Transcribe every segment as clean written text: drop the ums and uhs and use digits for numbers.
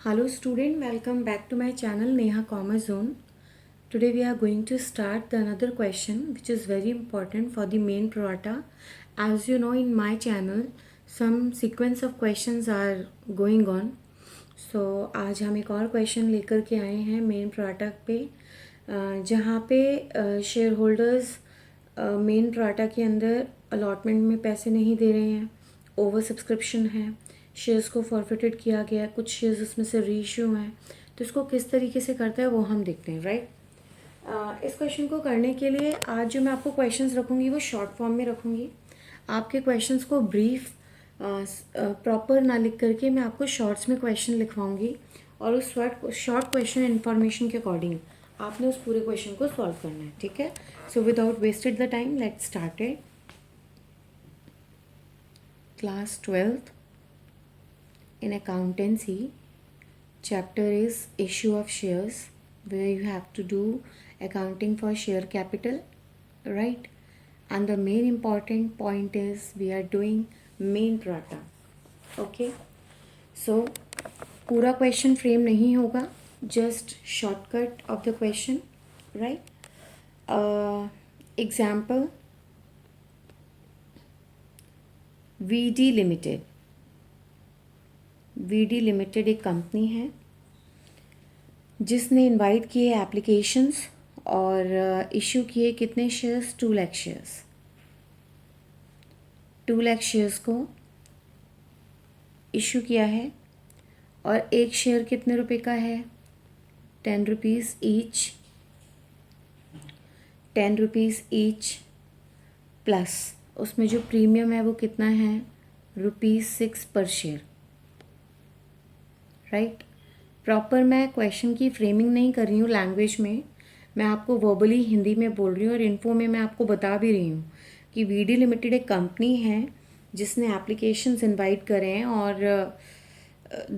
Hello student, welcome back to my channel Neha Commerce Zone. Today we are going to start the another question which is very important for the main prorata. As you know, in my channel some sequence of questions are going on. So आज हम एक और question लेकर के आए हैं main pro rata पे, जहाँ पे शेयर होल्डर्स मेन प्रोराटा के अंदर अलॉटमेंट में पैसे नहीं दे रहे हैं, ओवर सब्सक्रिप्शन है, शेयर्स को फॉरफिटेड किया गया है, कुछ शेयर्स उसमें से रीइश्यू हैं. तो इसको किस तरीके से करता है वो हम देखते हैं, राइट. इस क्वेश्चन को करने के लिए आज जो मैं आपको क्वेश्चंस रखूँगी वो शॉर्ट फॉर्म में रखूँगी. आपके क्वेश्चंस को ब्रीफ प्रॉपर ना लिख करके मैं आपको शॉर्ट्स में क्वेश्चन लिखवाऊंगी और उस शॉर्ट क्वेश्चन इन्फॉर्मेशन के अकॉर्डिंग आपने उस पूरे क्वेश्चन को सॉल्व करना है, ठीक है. So without wasted the time let's start it. Class 12th in accountancy, chapter is issue of shares, where you have to do accounting for share capital, right. And the main important point is we are doing main prorata. Okay, so पूरा question frame नहीं होगा, just shortcut of the question, right. Example, VD limited. VD limited एक company है जिसने invite किए applications और issue किए कितने shares, 2 lakh shares. 2 lakh shares को इशू किया है और एक शेयर कितने रुपए का है, 10 rupees each. 10 rupees each plus उसमें जो प्रीमियम है वो कितना है, ₹6 पर शेयर, राइट. प्रॉपर मैं क्वेश्चन की फ्रेमिंग नहीं कर रही हूँ लैंग्वेज में, मैं आपको वर्बली हिंदी में बोल रही हूँ और इन्फो में मैं आपको बता भी रही हूँ कि वीडी लिमिटेड एक कंपनी है जिसने एप्लीकेशंस इनवाइट करे हैं और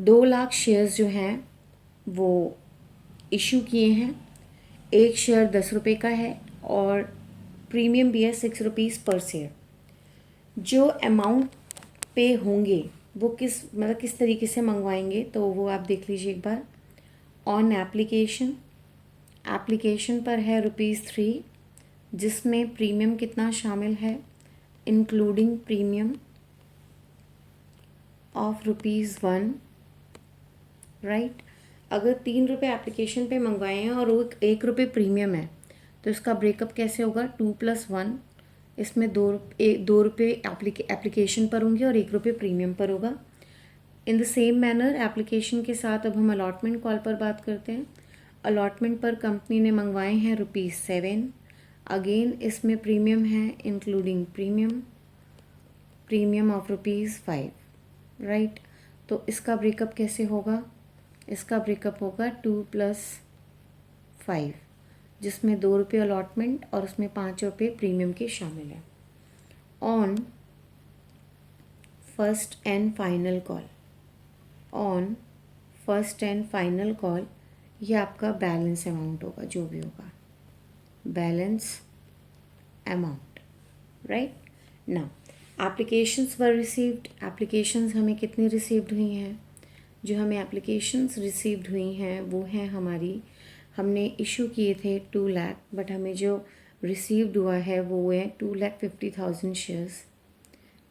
2 लाख शेयर्स जो हैं वो इशू किए हैं. एक शेयर 10 रुपये का है और प्रीमियम भी है 6 रुपीज़ पर शेयर. जो अमाउंट पे होंगे वो किस तरीके से मंगवाएंगे तो वो आप देख लीजिए एक बार. ऑन एप्लीकेशन पर है ₹3, जिसमें प्रीमियम कितना शामिल है, इंक्लूडिंग प्रीमियम ऑफ ₹1, राइट. अगर 3 रुपये एप्लीकेशन पे मंगवाए हैं और वो 1 रुपये प्रीमियम है तो इसका ब्रेकअप कैसे होगा, 2 + 1. इसमें 2 रुपये एप्लीकेशन पर होंगे और 1 रुपये प्रीमियम पर होगा. In the same manner application के साथ अब हम अलॉटमेंट कॉल पर बात करते हैं. अलॉटमेंट पर कंपनी ने मंगवाए हैं ₹7. अगेन इसमें प्रीमियम है इंक्लूडिंग प्रीमियम ऑफ ₹5, राइट. तो इसका ब्रेकअप कैसे होगा, इसका ब्रेकअप होगा 2 + 5, जिसमें 2 रुपये अलॉटमेंट और उसमें 5 रुपये प्रीमियम के शामिल हैं. On first and final call, ये आपका बैलेंस अमाउंट होगा, जो भी होगा बैलेंस अमाउंट, राइट. ना एप्लीकेशंस वर रिसीव्ड, एप्लीकेशंस हमें कितनी रिसीव्ड हुई हैं, जो हमें एप्लीकेशंस रिसीव्ड हुई हैं वो हैं हमारी, हमने इशू किए थे 2 लाख बट हमें जो रिसीव्ड हुआ है वो है 2,50,000 शेयर्स.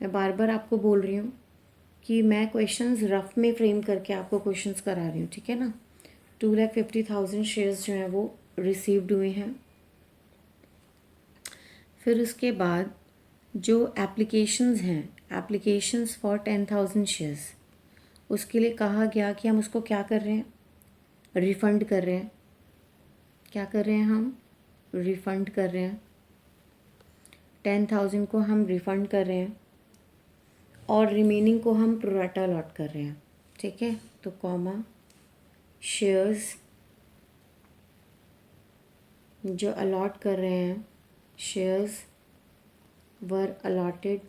मैं बार बार आपको बोल रही हूँ कि मैं क्वेश्चंस रफ में फ्रेम करके आपको क्वेश्चंस करा रही हूँ, ठीक है ना. 2,50,000 शेयर्स जो हैं वो रिसीव्ड हुए हैं. फिर उसके बाद जो एप्लीकेशंस हैं, एप्लीकेशंस फॉर 10,000 शेयर्स, उसके लिए कहा गया कि हम उसको क्या कर रहे हैं, रिफ़ंड कर रहे हैं. क्या कर रहे हैं हम, रिफ़ंड कर रहे हैं. 10,000 को हम रिफ़ंड कर रहे हैं और रिमेनिंग को हम प्रोराटा अलॉट कर रहे हैं, ठीक है. तो कॉमा शेयर्स जो अलॉट कर रहे हैं, shares were allotted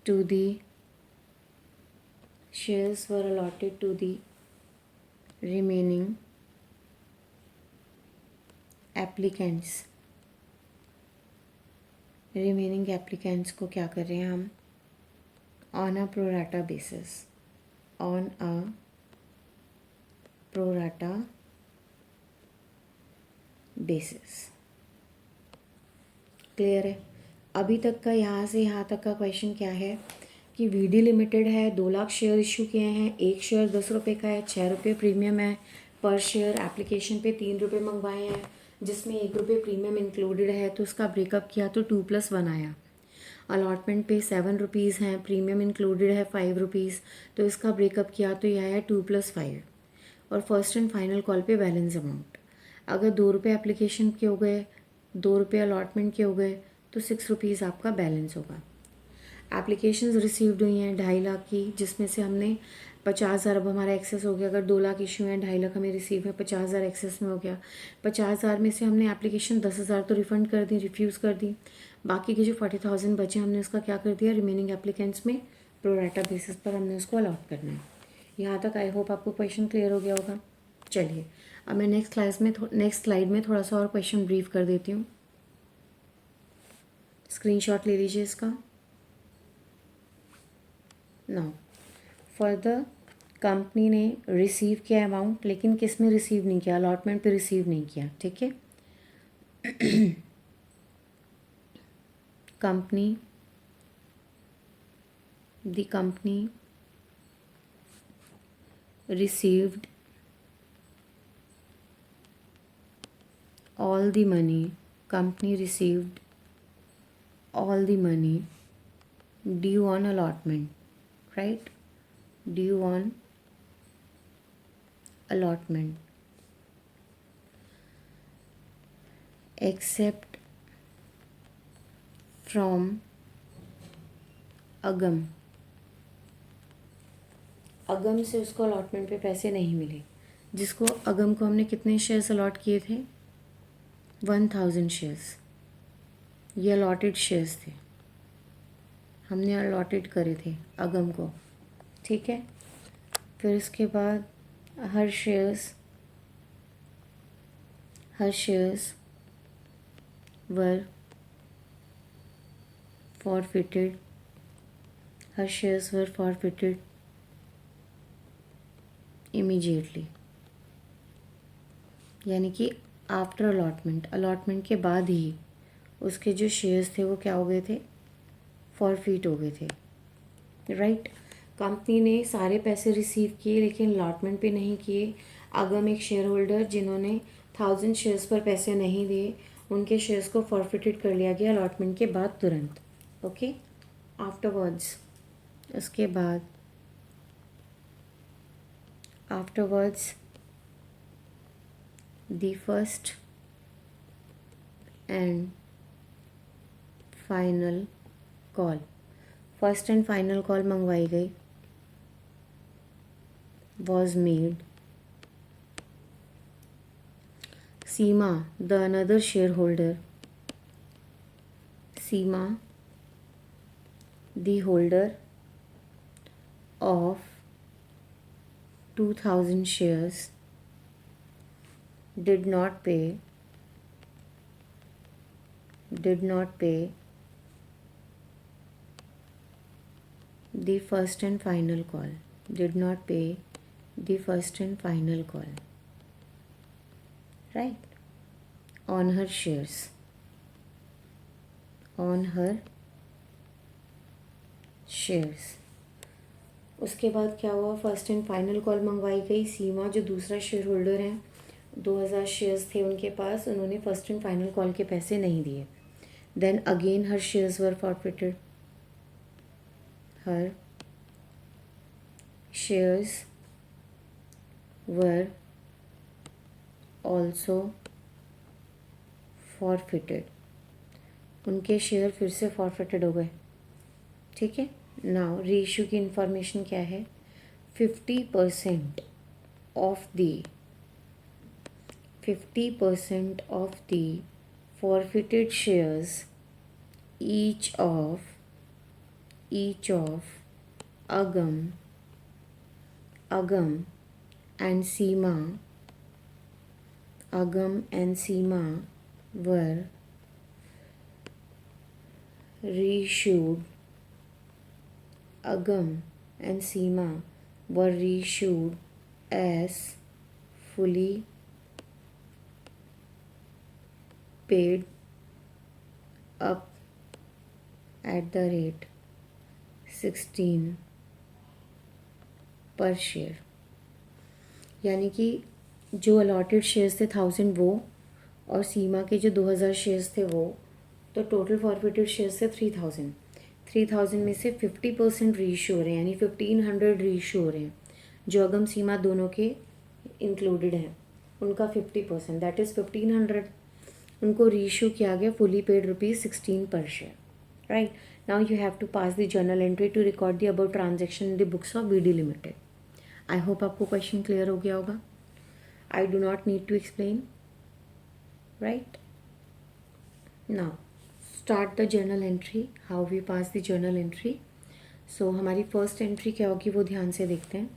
to the remaining applicants को क्या कर रहे हैं हम, on a prorata basis, on a pro rata basis. Clear है? अभी तक का यहाँ से यहाँ तक का क्वेश्चन क्या है कि वीडी लिमिटेड है, 2 लाख शेयर इशू किए हैं, एक शेयर 10 रुपये का है, 6 रुपये प्रीमियम है पर शेयर, एप्लीकेशन पे 3 रुपये मंगवाए हैं जिसमें 1 रुपये प्रीमियम इंक्लूडेड है, तो उसका ब्रेकअप किया तो 2+1 आया। अलॉटमेंट पे 7 रुपीज़ हैं, प्रीमियम इंक्लूडेड है 5 रुपीज़, तो इसका ब्रेकअप किया तो यह आया 2+5। और फर्स्ट एंड फाइनल कॉल पे बैलेंस अमाउंट, अगर 2 रुपये एप्लीकेशन के हो गए, 2 रुपये अलॉटमेंट के हो गए, तो 6 रुपीज़ आपका बैलेंस होगा। एप्लीकेशंस रिसीव्ड हुई हैं 2.5 लाख की, जिसमें से हमने 50,000 अब हमारा एक्सेस हो गया। अगर 2 लाख इशू हैं, 2.5 लाख हमें रिसीव है, 50,000 एक्सेस में हो गया। 50,000 में से हमने एप्लीकेशन 10,000 तो रिफ़ंड कर दी, रिफ्यूज़ कर दी। बाकी के जो 40,000 बचे हमने उसका क्या कर दिया, रिमेनिंग एप्लीकेंट्स में प्रोराटा बेसिस पर हमने उसको अलॉट करना है। यहाँ तक आई होप आपको क्वेश्चन क्लियर हो गया होगा। चलिए अब मैं नेक्स्ट स्लाइड में थोड़ा सा और क्वेश्चन ब्रीफ कर देती हूँ। स्क्रीनशॉट ले लीजिए इसका। नाउ फर्दर कंपनी ने रिसीव किया अमाउंट, लेकिन किस में रिसीव नहीं किया, अलॉटमेंट पे रिसीव नहीं किया, ठीक है। the company received all the money due on allotment, right? Due on allotment, except from अगम से उसको अलॉटमेंट पे पैसे नहीं मिले, जिसको अगम को हमने कितने शेयर्स अलॉट किए थे, 1000 शेयर्स। ये अलॉटेड शेयर्स थे, हमने अलॉटेड करे थे अगम को, ठीक है। फिर इसके बाद हर shares were forfeited, her shares were forfeited immediately, यानी कि आफ्टर अलॉटमेंट के बाद ही उसके जो शेयर्स थे वो क्या हो गए थे, फॉरफिट हो गए थे, राइट। कंपनी ने सारे पैसे रिसीव किए लेकिन अलॉटमेंट पे नहीं किए। अगम एक शेयर होल्डर जिन्होंने 1000 शेयर्स पर पैसे नहीं दिए, उनके शेयर्स को फॉरफिटेड कर लिया गया अलॉटमेंट के बाद तुरंत, okay. Afterwards the first and final call मंगवाई गई, was made। Seema the another shareholder, Seema the holder of 2000 shares did not pay the first and final call, right, on her shares, उसके बाद क्या हुआ, first and final call मंगवाई गई। सीमा जो दूसरा शेयर होल्डर है, 2000 शेयर्स थे उनके पास, उन्होंने फर्स्ट एंड फाइनल कॉल के पैसे नहीं दिए। Then again her shares were forfeited, her shares were also forfeited, उनके शेयर फिर से फॉरफिटेड हो गए, ठीक है। नाउ रीइश्यू की इंफॉर्मेशन क्या है, 50% of the forfeited shares each of Agam and Seema were reissued. Agam and Seema were reissued as fully paid up at the rate 16 पर शेयर। यानी कि जो अलॉटेड शेयर्स थे 1000 वो, और सीमा के जो 2000 शेयर्स थे वो, तो टोटल फॉरफिटेड शेयर्स थे 3000। 3000 में से 50% रीइशू हो रहे हैं, यानी 1500 रीइशू हो रहे हैं। जो अगम सीमा दोनों के इंक्लूडेड हैं उनका 50%, दैट इज़ 1500 उनको रीइशू किया गया फुली पेड ₹16 पर share. Right, now you have to pass the journal entry to record the about transaction in the books of BD limited. I hope आपको क्वेश्चन क्लियर हो गया होगा। I do not need to explain, right. Now start the journal entry, how we pass the journal entry. So हमारी first entry क्या होगी वो ध्यान से देखते हैं।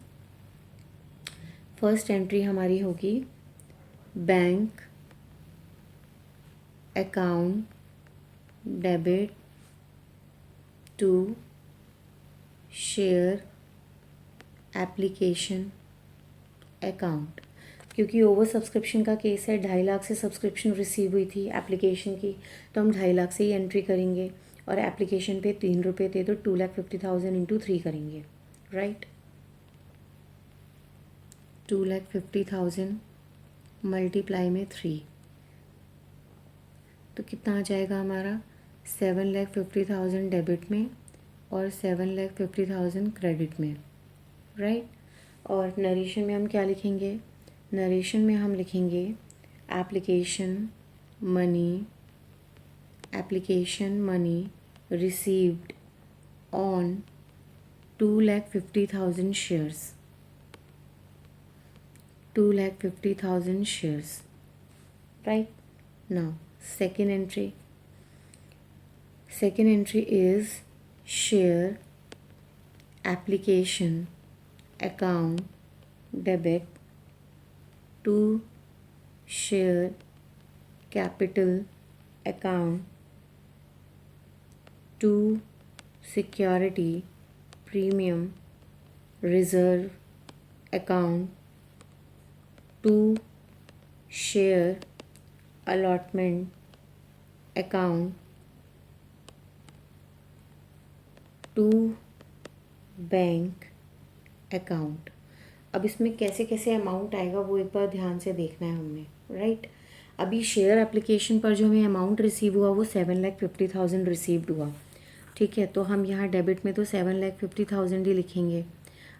फर्स्ट एंट्री हमारी होगी bank account debit to share application account. क्योंकि ओवर सब्सक्रिप्शन का केस है, 2.5 लाख से सब्सक्रिप्शन रिसीव हुई थी एप्लीकेशन की, तो हम 2.5 लाख से ही एंट्री करेंगे, और एप्लीकेशन पे 3 रुपये थे तो 2,50,000 इंटू 3 करेंगे। राइट, 2,50,000 मल्टीप्लाई में 3, तो कितना आ जाएगा हमारा 7,50,000 डेबिट में और 7,50,000 क्रेडिट में। राइट, और नरेशन में हम क्या लिखेंगे? नरेशन में हम लिखेंगे application money received on 2,50,000 shares, 2,50,000 shares. Right, now second entry is share application account debit to share capital account to security premium reserve account to share allotment account to bank account. अब इसमें कैसे कैसे amount आएगा वो एक बार ध्यान से देखना है हमने। राइट, अभी शेयर एप्लीकेशन पर जो हमें अमाउंट रिसीव हुआ वो 7,50,000 रिसीव्ड हुआ। ठीक है, तो हम यहाँ डेबिट में तो 7,50,000 ही लिखेंगे।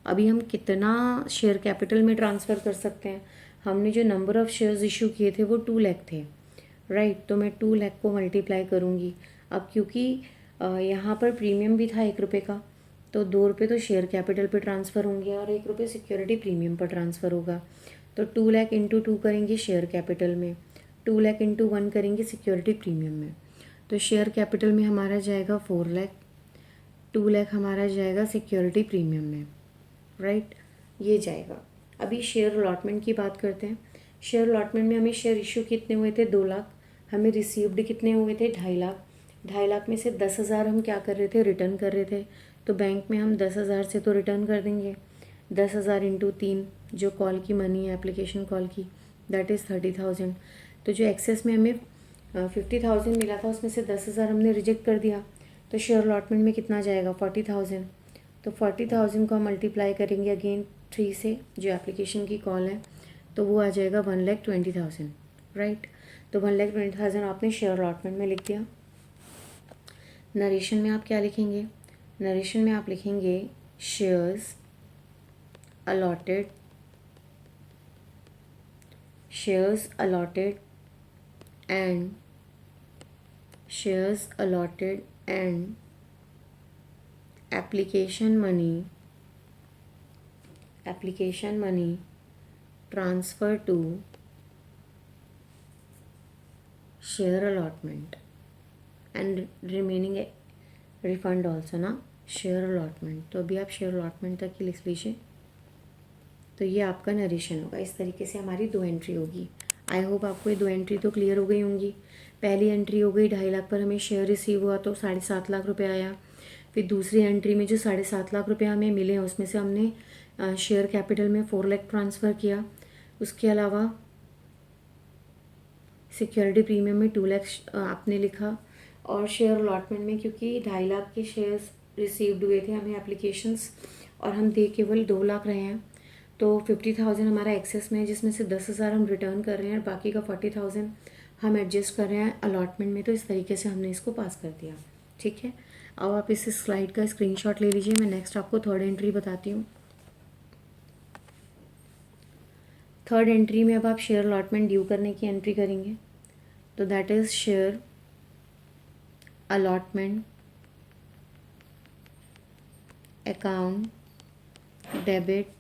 अभी हम कितना शेयर कैपिटल में ट्रांसफ़र कर सकते हैं? हमने जो नंबर ऑफ़ शेयर्स इशू किए थे वो 2 लाख थे। राइट, तो मैं 2 लाख को मल्टीप्लाई करूँगी। अब क्योंकि यहाँ पर प्रीमियम भी था 1 रुपये का, तो 2 रुपये तो शेयर कैपिटल पे ट्रांसफ़र होंगे और 1 रुपये सिक्योरिटी प्रीमियम पर ट्रांसफ़र होगा। तो 2 लाख इंटू 2 करेंगे शेयर कैपिटल में, 2 लाख इंटू 1 करेंगे सिक्योरिटी प्रीमियम में। तो शेयर कैपिटल में हमारा जाएगा 4 लाख, 2 लाख हमारा जाएगा सिक्योरिटी प्रीमियम में। राइट, ये जाएगा। अभी शेयर अलॉटमेंट की बात करते हैं। शेयर अलॉटमेंट में हमें शेयर इशू कितने हुए थे? 2 लाख। हमें रिसीव्ड कितने हुए थे? 2.5 लाख। 2.5 लाख में से 10,000 हम क्या कर रहे थे? रिटर्न कर रहे थे। तो बैंक में हम 10,000 से तो रिटर्न कर देंगे। 10,000 इंटू 3 जो कॉल की मनी है, एप्लीकेशन कॉल की, दैट इज़ 30,000। तो जो एक्सेस में हमें 50,000 मिला था उसमें से 10,000 हमने रिजेक्ट कर दिया, तो शेयर अलॉटमेंट में कितना जाएगा? 40,000। तो 40,000 को हम मल्टीप्लाई करेंगे अगेन 3 से, जो एप्लीकेशन की कॉल है, तो वो आ जाएगा 1,20,000। राइट, तो 1,20,000 आपने शेयर अलॉटमेंट में लिख दिया। नरेशन में आप क्या लिखेंगे? नरेशन में आप लिखेंगे shares allotted and application money transfer to share allotment and remaining refund also ना शेयर अलॉटमेंट। तो अभी आप शेयर अलॉटमेंट तक ही लिख लीजिए। तो ये आपका नरेशन होगा। इस तरीके से हमारी 2 एंट्री होगी। आई होप आपको ये 2 एंट्री तो क्लियर हो गई होंगी। पहली एंट्री हो गई 2.5 लाख पर हमें शेयर रिसीव हुआ तो 7.5 लाख रुपये आया। फिर दूसरी एंट्री में जो 7.5 लाख रुपये हमें मिले उसमें से हमने शेयर कैपिटल में 4 लाख ट्रांसफ़र किया। उसके अलावा सिक्योरिटी प्रीमियम में 2 लाख आपने लिखा, और शेयर अलॉटमेंट में क्योंकि 2.5 लाख के शेयर्स रिसीव्ड हुए थे हमें एप्लीकेशंस, और हम दे केवल 2 लाख रहे हैं, तो 50,000 हमारा एक्सेस में है, जिसमें से 10,000 हम रिटर्न कर रहे हैं और बाकी का 40,000 हम एडजस्ट कर रहे हैं अलॉटमेंट में। तो इस तरीके से हमने इसको पास कर दिया। ठीक है, अब आप इस स्लाइड का स्क्रीनशॉट ले लीजिए। मैं नेक्स्ट आपको थर्ड एंट्री बताती हूँ। थर्ड एंट्री में अब आप शेयर अलॉटमेंट ड्यू करने की एंट्री करेंगे, तो that is share allotment account debit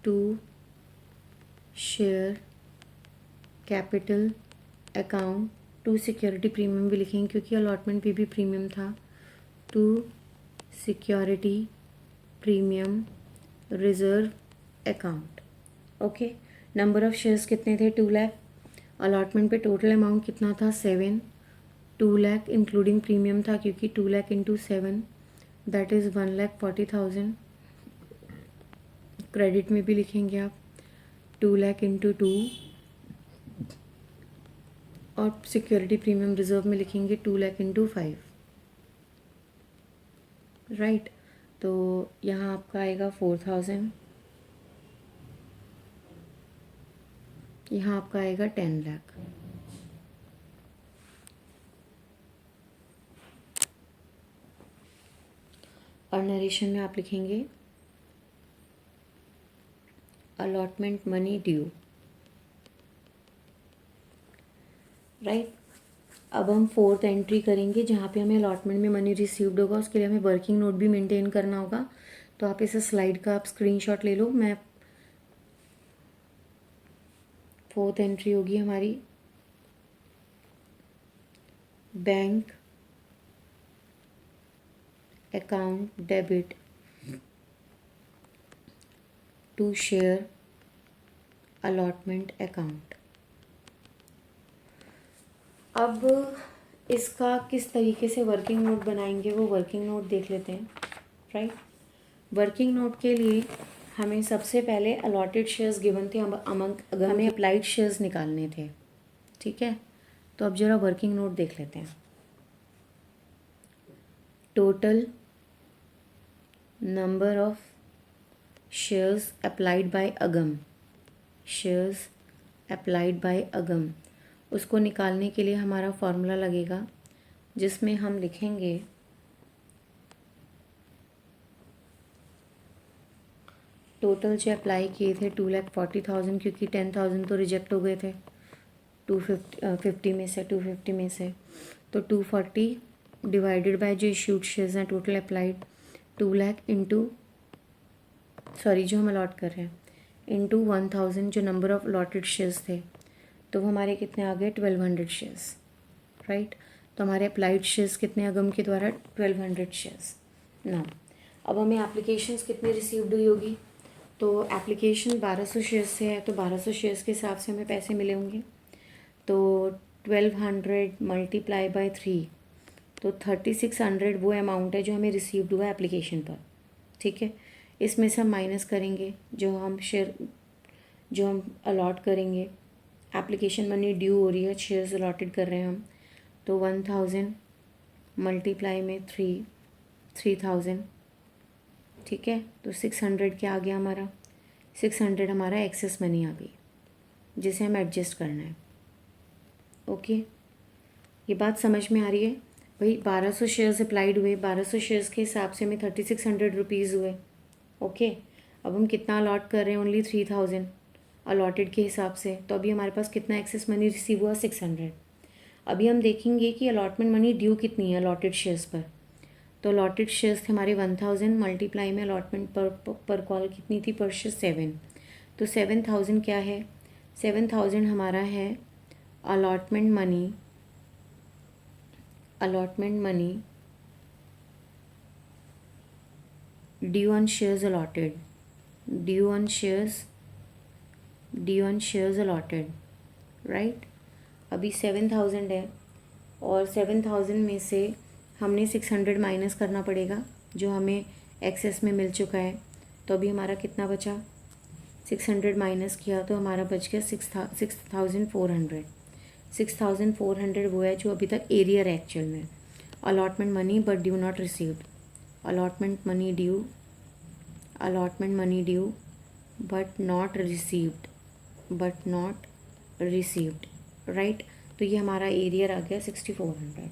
to share capital account to security premium भी लिखेंगे क्योंकि अलॉटमेंट पे भी प्रीमियम था, to security premium reserve account. Okay, number of shares कितने थे? 2 लाख। अलॉटमेंट पे टोटल अमाउंट कितना था? 7। 2 लाख इंक्लूडिंग प्रीमियम था क्योंकि 2 lakh into 7 that is 1,40,000। Credit में भी लिखेंगे आप 2 लाख इंटू 2, और सिक्योरिटी प्रीमियम रिजर्व में लिखेंगे 2 लाख इंटू 5। राइट, तो यहाँ आपका आएगा 4,000, यहाँ आपका आएगा 10 लाख। और नरेशन में आप लिखेंगे अलॉटमेंट मनी ड्यू। राइट, अब हम फोर्थ एंट्री करेंगे जहाँ पे हमें अलॉटमेंट में मनी रिसीव्ड होगा, उसके लिए हमें वर्किंग नोट भी मेंटेन करना होगा। तो आप इस स्लाइड का आप स्क्रीनशॉट ले लो। मैं फोर्थ एंट्री होगी हमारी bank account debit to share allotment account. अब इसका किस तरीके से वर्किंग नोट बनाएंगे वो वर्किंग नोट देख लेते हैं। राइट, वर्किंग नोट के लिए हमें सबसे पहले अलॉटेड शेयर्स गिवन थे, अगर हमें अप्लाइड शेयर्स निकालने थे। ठीक है, तो अब जरा वर्किंग नोट देख लेते हैं। Total number of shares applied by Agam, shares applied by अगम, उसको निकालने के लिए हमारा फॉर्मूला लगेगा जिसमें हम लिखेंगे टोटल जो अप्लाई किए थे 2,40,000 क्योंकि 10,000 तो रिजेक्ट हो गए थे 250 में से 250 में से, तो 240 डिवाइडेड बाय जो इश्यूड शेयर्स हैं टोटल अप्लाइड 2 लाख इंटू जो हम अलॉट कर रहे हैं इंटू 1,000 जो नंबर ऑफ अलॉटेड शेयर्स थे, तो वो हमारे कितने आ गए? 1,200 शेयर्स। राइट, तो हमारे अप्लाइड शेयर्स कितने अगम के द्वारा? 1,200 शेयर्स। ना, अब हमें एप्लीकेशंस कितनी रिसीव्ड हुई होगी? तो एप्लीकेशन 1200 शेयर्स से है, तो 1200 शेयर्स के हिसाब से हमें पैसे मिले होंगे। तो 1,200 मल्टीप्लाई बाय 3, तो 3,600 वो अमाउंट है जो हमें रिसीव्ड हुआ एप्लीकेशन पर। ठीक है, इसमें से हम माइनस करेंगे जो हम अलॉट करेंगे। एप्लीकेशन मनी ड्यू हो रही है, शेयर्स अलॉटेड कर रहे हैं हम, तो 1,000 मल्टीप्लाई में 3,000। ठीक है, तो 600 क्या आ गया हमारा? 600 हमारा एक्सेस मनी आ गई जिसे हम एडजस्ट करना है। ओके, ये बात समझ में आ रही है? भाई 1200 शेयर्स अप्लाइड हुए, 1200 शेयर्स के हिसाब से हमें 3,600 रुपीज़ हुए। ओके, अब हम कितना अलॉट कर रहे हैं? ओनली 3,000 अलॉटेड के हिसाब से, तो अभी हमारे पास कितना एक्सेस मनी रिसीव हुआ? 600। अभी हम देखेंगे कि अलॉटमेंट मनी ड्यू कितनी है अलॉटेड शेयर्स पर। तो अलॉटेड शेयर्स थे हमारे 1,000 मल्टीप्लाई में अलॉटमेंट पर कॉल कितनी थी? पर शेयर 7। तो 7,000 क्या है? 7,000 हमारा है allotment money due on shares allotted, due on shares allotted. Right, अभी 7,000 है और 7,000 में से हमने 600 माइनस करना पड़ेगा जो हमें एक्सेस में मिल चुका है। तो अभी हमारा कितना बचा, 600 माइनस किया तो हमारा बच गया 6400। 6400 वो है जो अभी तक एरियर है एक्चुअल में। Allotment money but due not received, allotment money due, allotment money due but not received, but not received, right. तो ये हमारा एरियर आ गया 6400।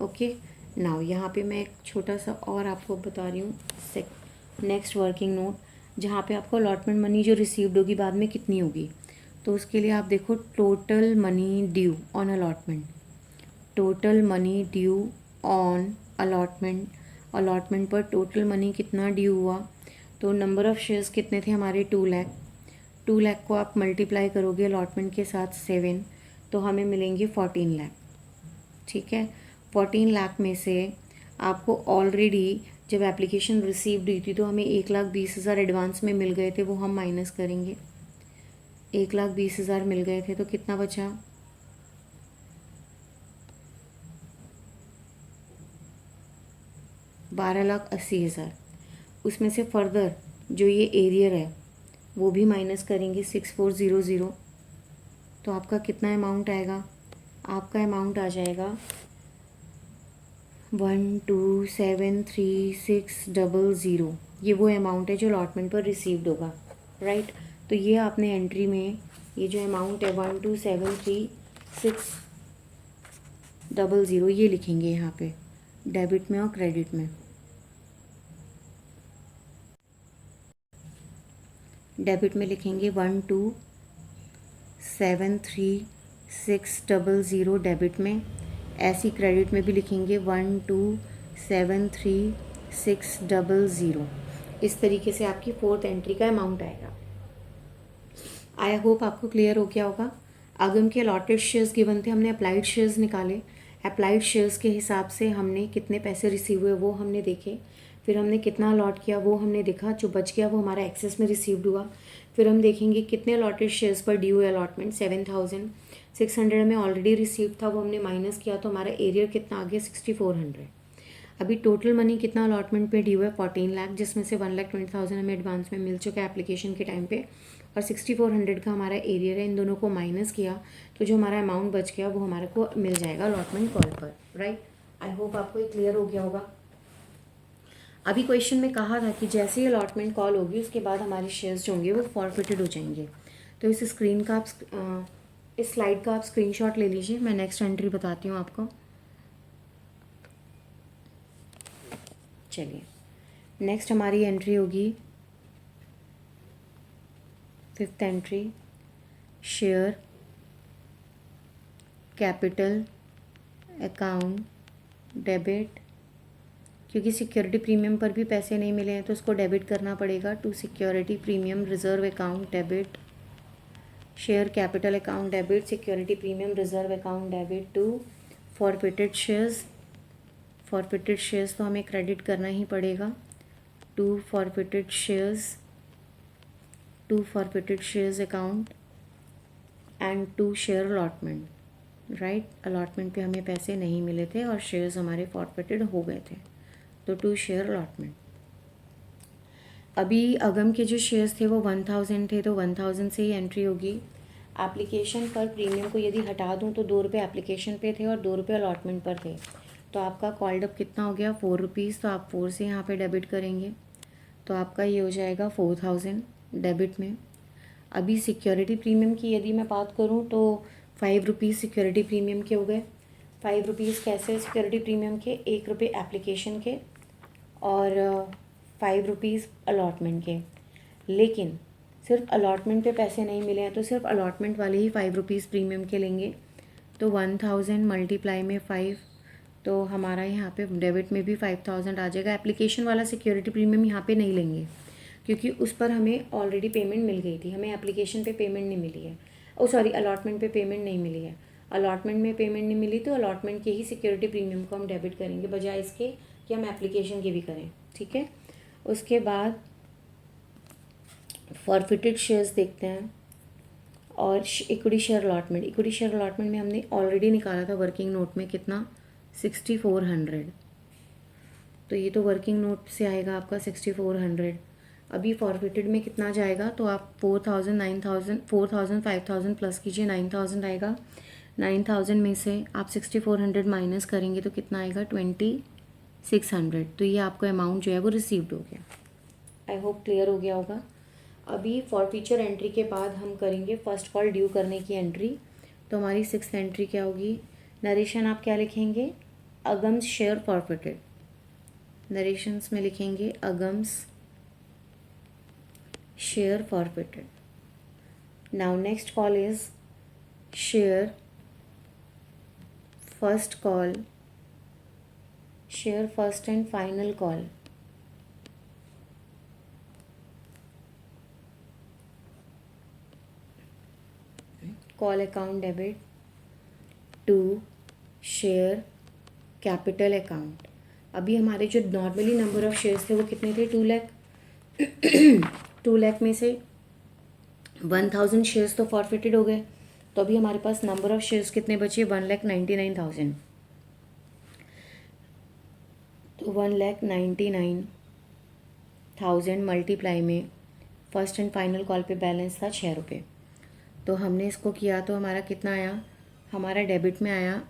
ओके, नाउ यहाँ पे मैं एक छोटा सा और आपको बता रही हूँ नेक्स्ट वर्किंग नोट, जहाँ पे आपको अलॉटमेंट मनी जो रिसीव्ड होगी बाद में कितनी होगी। तो उसके लिए आप देखो total money due on allotment, total money due on allotment, allotment पर टोटल मनी कितना ड्यू हुआ। तो नंबर ऑफ़ शेयर्स कितने थे हमारे, 2 लाख। 2 लाख को आप मल्टीप्लाई करोगे अलॉटमेंट के साथ 7, तो हमें मिलेंगे 14 लाख। ठीक है, 14 लाख में से आपको ऑलरेडी जब एप्लीकेशन रिसीव्ड हुई थी तो हमें 1,20,000 एडवांस में मिल गए थे, वो हम माइनस करेंगे। 1,20,000 मिल गए थे तो कितना बचा, 12,80,000। उसमें से फर्दर जो ये एरियर है वो भी माइनस करेंगे 6400। तो आपका कितना अमाउंट आएगा, आपका अमाउंट आ जाएगा 1273600। ये वो अमाउंट है जो अलॉटमेंट पर रिसीव्ड होगा, राइट। तो ये आपने एंट्री में ये जो अमाउंट है 1273600 ये लिखेंगे यहाँ पे डेबिट में और क्रेडिट में। डेबिट में लिखेंगे 1273600 डेबिट में, ऐसी क्रेडिट में भी लिखेंगे 1273600। इस तरीके से आपकी 4th एंट्री का अमाउंट आएगा। आई होप आपको क्लियर हो गया होगा। आगम के अलॉटेड शेयर्स गिवन थे, हमने अप्लाइड शेयर्स निकाले। अप्लाइड शेयर्स के हिसाब से हमने कितने पैसे रिसीव हुए वो हमने देखे, फिर हमने कितना अलॉट किया वो हमने देखा, जो बच गया वो हमारा एक्सेस में रिसीव्ड हुआ। फिर हम देखेंगे कितने अलॉटेड शेयर्स पर ड्यू है अलॉटमेंट, 7,600 में ऑलरेडी रिसीव था, वो हमने माइनस किया तो हमारा एरियर कितना आ गया 6400। अभी टोटल मनी कितना अलॉटमेंट पे ड्यू है 14 लाख, जिसमें से 1,20,000 हमें एडवांस में मिल चुका है एप्लीकेशन के टाइम पे, और 6400 का हमारा एरियर है। इन दोनों को माइनस किया तो जो हमारा अमाउंट बच गया वो हमारे को मिल जाएगा अलॉटमेंट कॉल पर, राइट। आई होप आपको ये क्लियर हो गया होगा। अभी क्वेश्चन में कहा था कि जैसे ही अलॉटमेंट कॉल होगी उसके बाद हमारे शेयर्स जो होंगे वो फॉरफिटेड हो जाएंगे। तो इस स्क्रीन का आप इस स्लाइड का आप स्क्रीनशॉट ले लीजिए, मैं नेक्स्ट एंट्री बताती हूँ आपको। चलिए, नेक्स्ट हमारी एंट्री होगी 5th entry, share capital account debit. क्योंकि सिक्योरिटी प्रीमियम पर भी पैसे नहीं मिले हैं तो उसको डेबिट करना पड़ेगा। To security premium reserve account debit, share capital account debit, security premium reserve account debit. To forfeited shares, forfeited shares तो हमें क्रेडिट करना ही पड़ेगा। To forfeited shares, to forfeited shares account and to share allotment, right. Allotment पे हमें पैसे नहीं मिले थे और शेयर्स हमारे फॉरफिटेड हो गए थे, तो टू शेयर अलॉटमेंट। अभी अगम के जो शेयर्स थे वो 1000 थे, तो 1000 से ही एंट्री होगी। एप्लीकेशन पर प्रीमियम को यदि हटा दूं तो 2 रुपये एप्लीकेशन पे थे और 2 रुपये अलॉटमेंट पर थे, तो आपका कॉल्ड अप कितना हो गया 4 रुपीज़। तो आप 4 से यहाँ पे डेबिट करेंगे तो आपका ये हो जाएगा 4000 डेबिट में। अभी सिक्योरिटी प्रीमियम की यदि मैं बात करूँ तो 5 रुपीज़ सिक्योरिटी प्रीमियम के हो गए। 5 रुपीज़ कैसे सिक्योरिटी प्रीमियम के, 1 रुपये एप्लीकेशन के और 5 रुपीज़ अलॉटमेंट के। लेकिन सिर्फ अलॉटमेंट पे पैसे नहीं मिले हैं तो सिर्फ अलॉटमेंट वाले ही 5 रुपीज़ प्रीमियम के लेंगे। तो 1000 मल्टीप्लाई में 5, तो हमारा यहाँ पे डेबिट में भी 5000 आ जाएगा। एप्लीकेशन वाला सिक्योरिटी प्रीमियम यहाँ पे नहीं लेंगे क्योंकि उस पर हमें ऑलरेडी पेमेंट मिल गई थी, हमें एप्लीकेशन पे पेमेंट नहीं मिली है। ओ सॉरी, अलॉटमेंट पे पेमेंट नहीं मिली है। अलॉटमेंट में पेमेंट नहीं मिली तो अलॉटमेंट के ही सिक्योरिटी प्रीमियम को हम डेबिट करेंगे बजाय इसके कि हम एप्लीकेशन के भी करें, ठीक है। उसके बाद फॉरफिटेड शेयर्स देखते हैं और equity share allotment. Equity share allotment में हमने ऑलरेडी निकाला था वर्किंग नोट में कितना 6400, तो ये तो वर्किंग नोट से आएगा आपका 6400। अभी फॉरफिटेड में कितना जाएगा, तो आप 4,000 9,000 4,000 5,000 प्लस कीजिए, 9,000 आएगा। 9,000 में से आप 6,400 माइनस करेंगे तो कितना आएगा, 2,600। तो ये आपका अमाउंट जो है वो रिसीव्ड हो गया। आई होप क्लियर हो गया होगा। अभी फॉरफीचर एंट्री के बाद हम करेंगे फर्स्ट कॉल ड्यू करने की एंट्री। तो हमारी 6th एंट्री क्या होगी, नरेशन आप क्या लिखेंगे, अगम्स शेयर फॉरफिटेड। नरेशंस में लिखेंगे अगम्स share forfeited. Now next call is share first call, share first and final call. Call account debit to share capital account. अभी हमारे जो नॉर्मली नंबर ऑफ शेयर्स थे वो कितने थे, 2 लाख। 2 लाख में से 1,000 शेयर्स तो फॉरफिटेड हो गए, तो अभी हमारे पास नंबर ऑफ शेयर्स कितने बचे, 1,99,000। तो 1,99,000 मल्टीप्लाई में फर्स्ट एंड फाइनल कॉल पे बैलेंस था 6 रुपये। तो हमने इसको किया तो हमारा कितना आया, हमारा डेबिट में आया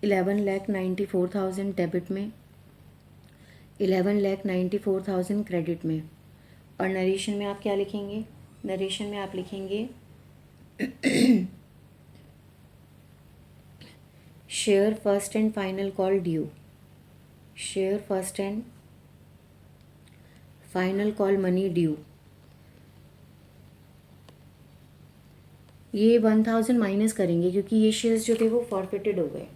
11,94,000 डेबिट में, 11,94,000 क्रेडिट में। और नरेशन में आप क्या लिखेंगे, नरेशन में आप लिखेंगे share first and final call due, share first and final call money due. ये 1,000 माइनस करेंगे क्योंकि ये शेयर्स जो थे वो फॉरफिटेड हो गए।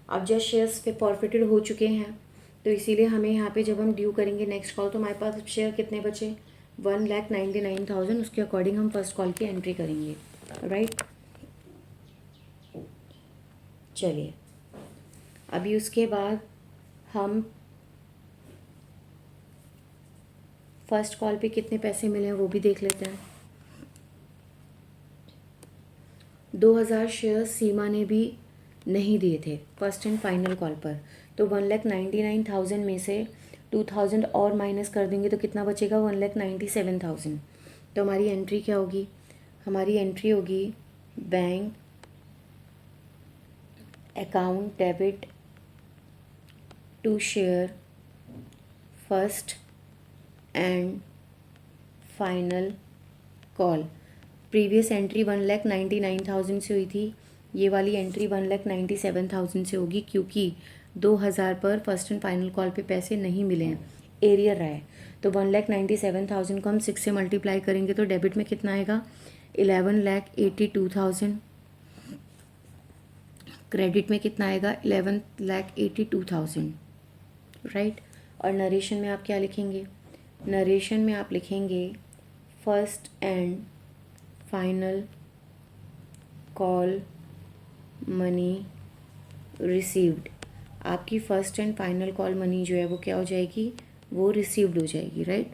अब जब शेयर्स पे फॉरफिटेड हो चुके हैं तो इसीलिए हमें यहाँ पे जब हम ड्यू करेंगे नेक्स्ट कॉल, तो हमारे पास शेयर कितने बचे, 1,99,000। उसके अकॉर्डिंग हम फर्स्ट कॉल की एंट्री करेंगे, राइट। चलिए अभी उसके बाद हम फर्स्ट कॉल पे कितने पैसे मिले हैं वो भी देख लेते हैं। 2,000 शेयर सीमा ने भी नहीं दिए थे फर्स्ट एंड फाइनल कॉल पर, तो 1,99,000 में से 2,000 और माइनस कर देंगे तो कितना बचेगा, 1,97,000। तो हमारी एंट्री क्या होगी, हमारी एंट्री होगी bank account debit to share first and final call. Previous entry 1,99,000 से हुई थी, ये वाली एंट्री 1,97,000 से होगी क्योंकि 2,000 पर फर्स्ट एंड फाइनल कॉल पे पैसे नहीं मिले हैं, एरियर रहा है। तो 1,97,000 को हम 6 से मल्टीप्लाई करेंगे तो डेबिट में कितना आएगा, 11,82,000। क्रेडिट में कितना आएगा, 11,82,000, राइट। और नरेशन में आप क्या लिखेंगे, नरेशन में आप लिखेंगे first and final call money received. आपकी first and final call money जो है वो क्या हो जाएगी, वो रिसीव्ड हो जाएगी, right.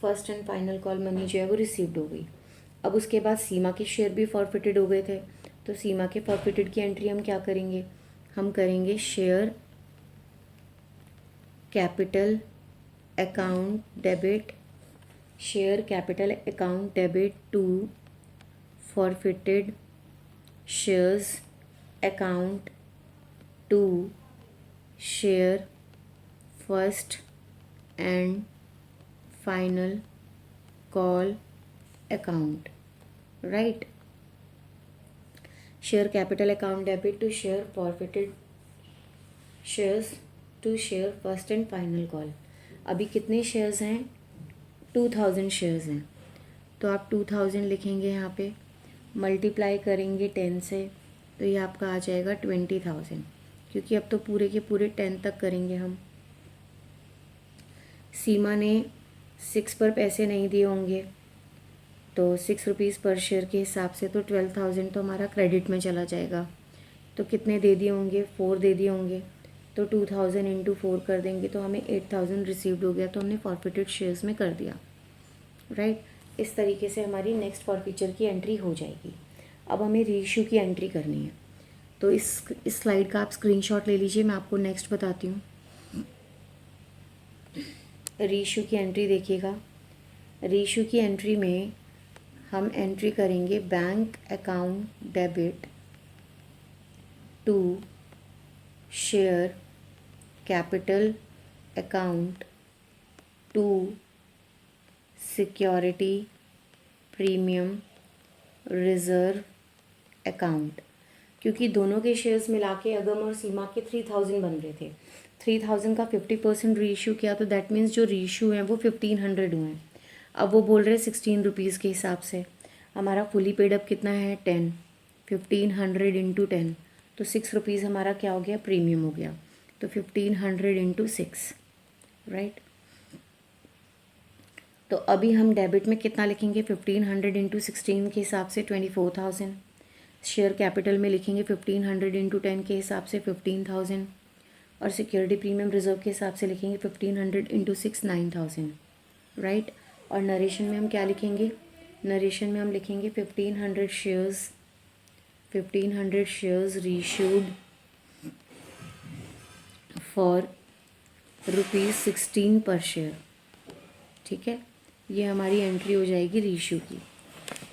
First and final call money जो है वो रिसीव्ड हो गई। अब उसके बाद सीमा के शेयर भी फॉरफिटेड हो गए थे, तो सीमा के फॉरफिटेड की एंट्री हम क्या करेंगे, हम करेंगे share capital account debit, share capital account debit to forfeited shares account to share first and final call account, right. Share capital account debit to share forfeited shares to share first and final call. अभी कितने shares हैं, 2,000 shares हैं, तो आप 2,000 लिखेंगे यहाँ पे, multiply करेंगे 10 से, तो ये आपका आ जाएगा 20,000, क्योंकि अब तो पूरे के पूरे 10 तक करेंगे हम। सीमा ने 6 पर पैसे नहीं दिए होंगे, तो 6 रुपीज़ पर शेयर के हिसाब से तो 12,000 तो हमारा क्रेडिट में चला जाएगा। तो कितने दे दिए होंगे, 4 दे दिए होंगे, तो 2,000 इंटू 4 कर देंगे तो हमें 8,000 रिसीव्ड हो गया, तो हमने फॉरफिटेड शेयर्स में कर दिया, राइट। इस तरीके से हमारी नेक्स्ट फॉरफीचर की एंट्री हो जाएगी। अब हमें रीइश्यू की एंट्री करनी है, तो इस स्लाइड का आप स्क्रीनशॉट ले लीजिए, मैं आपको नेक्स्ट बताती हूँ। रीइशू की एंट्री देखिएगा। रीइशू की एंट्री में हम एंट्री करेंगे bank account debit to share capital account to security premium reserve account. क्योंकि दोनों के शेयर्स मिला के अगम और सीमा के 3000 बन रहे थे, 3000 का 50% रीइशू किया तो दैट मीन्स जो रीइशू हैं वो 1500 हुए हैं। अब वो बोल रहे हैं 16 रुपीज़ के हिसाब से। हमारा फुली पेड अप कितना है 10, 1500 इंटू 10 तो 6 रुपीज़ हमारा क्या हो गया, प्रीमियम हो गया। तो 1500 इंटू 6, राइट। तो अभी हम डेबिट में कितना लिखेंगे, 1500 इंटू 16 के हिसाब से 24,000। शेयर कैपिटल में लिखेंगे 1500 इंटू 10 के हिसाब से 15,000। और सिक्योरिटी प्रीमियम रिजर्व के हिसाब से लिखेंगे 1500 इंटू 6 9,000, राइट। और नरेशन में हम क्या लिखेंगे, नरेशन में हम लिखेंगे 1500 शेयर्स रीइशूड फॉर ₹16 पर शेयर। ठीक है, ये हमारी एंट्री हो जाएगी रीइशू की।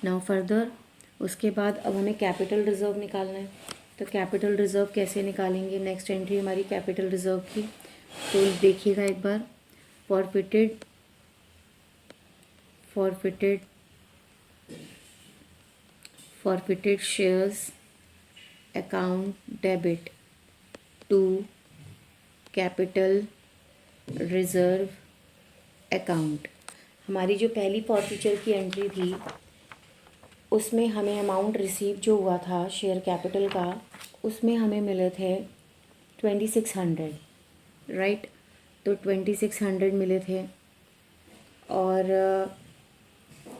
नाउ फर्दर उसके बाद अब हमें कैपिटल रिज़र्व निकालना है। तो कैपिटल रिज़र्व कैसे निकालेंगे, नेक्स्ट एंट्री हमारी कैपिटल रिज़र्व की। तो देखिएगा एक बार, forfeited shares account debit to capital reserve account. हमारी जो पहली फॉरफीचर की एंट्री थी उसमें हमें अमाउंट रिसीव जो हुआ था शेयर कैपिटल का, उसमें हमें मिले थे 2600, राइट। तो 2600 मिले थे। और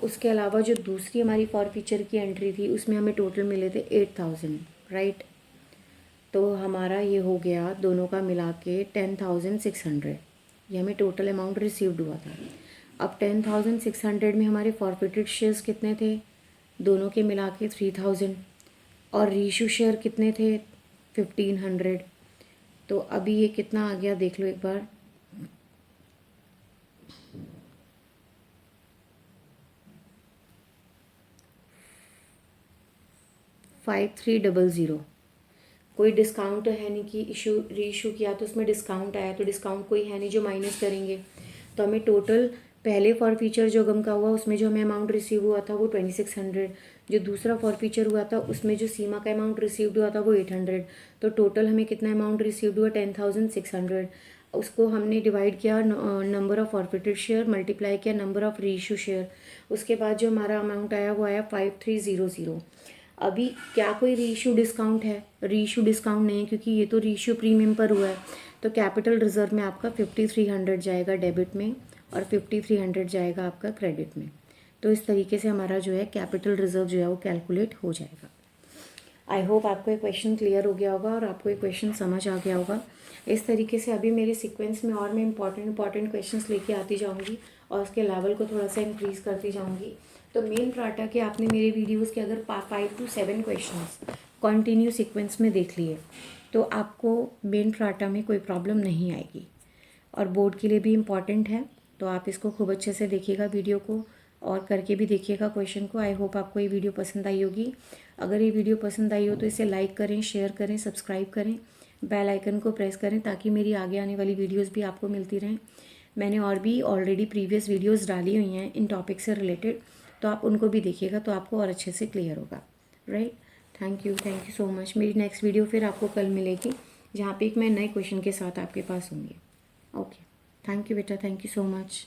उसके अलावा जो दूसरी हमारी फॉरफीचर की एंट्री थी उसमें हमें टोटल मिले थे 8000, राइट। तो हमारा ये हो गया दोनों का मिला के 10,600, ये हमें टोटल अमाउंट रिसीव्ड हुआ था। अब 10,600 में हमारे फॉरफिटेड शेयर्स कितने थे, दोनों के मिला के 3000, और रीइशू शेयर कितने थे 1500। तो अभी ये कितना आ गया देख लो एक बार, 5300। कोई डिस्काउंट तो है नहीं कि रीइशू किया तो उसमें डिस्काउंट आया, तो डिस्काउंट कोई है नहीं जो माइनस करेंगे। तो हमें टोटल पहले फॉरफीचर जो गम का हुआ उसमें जो हमें अमाउंट रिसीव हुआ था वो 2600, जो दूसरा फॉरफीचर हुआ था उसमें जो सीमा का अमाउंट रिसीव्ड हुआ था वो 800। तो टोटल हमें कितना अमाउंट रिसीव्ड हुआ 10,600। उसको हमने डिवाइड किया number of forfeited share, multiply किया नंबर ऑफ़ रीइशू शेयर। उसके बाद जो हमारा अमाउंट आया वो आया 5300। अभी क्या कोई रीइशू डिस्काउंट है, रीइशू डिस्काउंट नहीं है क्योंकि ये तो रीइशू प्रीमियम पर हुआ है। तो कैपिटल रिजर्व में आपका 5300 जाएगा डेबिट में और 5300 जाएगा आपका क्रेडिट में। तो इस तरीके से हमारा जो है कैपिटल रिजर्व जो है वो कैलकुलेट हो जाएगा। आई होप आपको ये क्वेश्चन क्लियर हो गया होगा और आपको ये क्वेश्चन समझ आ गया होगा। इस तरीके से अभी मेरे सीक्वेंस में और मैं इंपॉर्टेंट क्वेश्चंस लेके आती जाऊँगी और उसके लेवल को थोड़ा सा इंक्रीज़ करती जाऊँगी। तो मेन प्राटा के आपने मेरे वीडियोस के अगर 5 to 7 क्वेश्चंस कंटिन्यू सीक्वेंस में देख लिए तो आपको मेन प्राटा में कोई प्रॉब्लम नहीं आएगी। और बोर्ड के लिए भी इम्पॉर्टेंट है, तो आप इसको खूब अच्छे से देखिएगा वीडियो को और करके भी देखिएगा क्वेश्चन को। आई होप आपको ये वीडियो पसंद आई होगी। अगर ये वीडियो पसंद आई हो तो इसे लाइक करें, शेयर करें, सब्सक्राइब करें, बेल आइकन को प्रेस करें ताकि मेरी आगे आने वाली वीडियोस भी आपको मिलती रहें। मैंने और भी ऑलरेडी प्रीवियस वीडियोस डाली हुई हैं इन टॉपिक से रिलेटेड, तो आप उनको भी देखिएगा तो आपको और अच्छे से क्लियर होगा, right. Thank you so much. मेरी नेक्स्ट वीडियो फिर आपको कल मिलेगी जहाँ पे एक मैं नए क्वेश्चन के साथ आपके पास होंगी। ओके, थैंक यू बेटा, थैंक यू सो मच।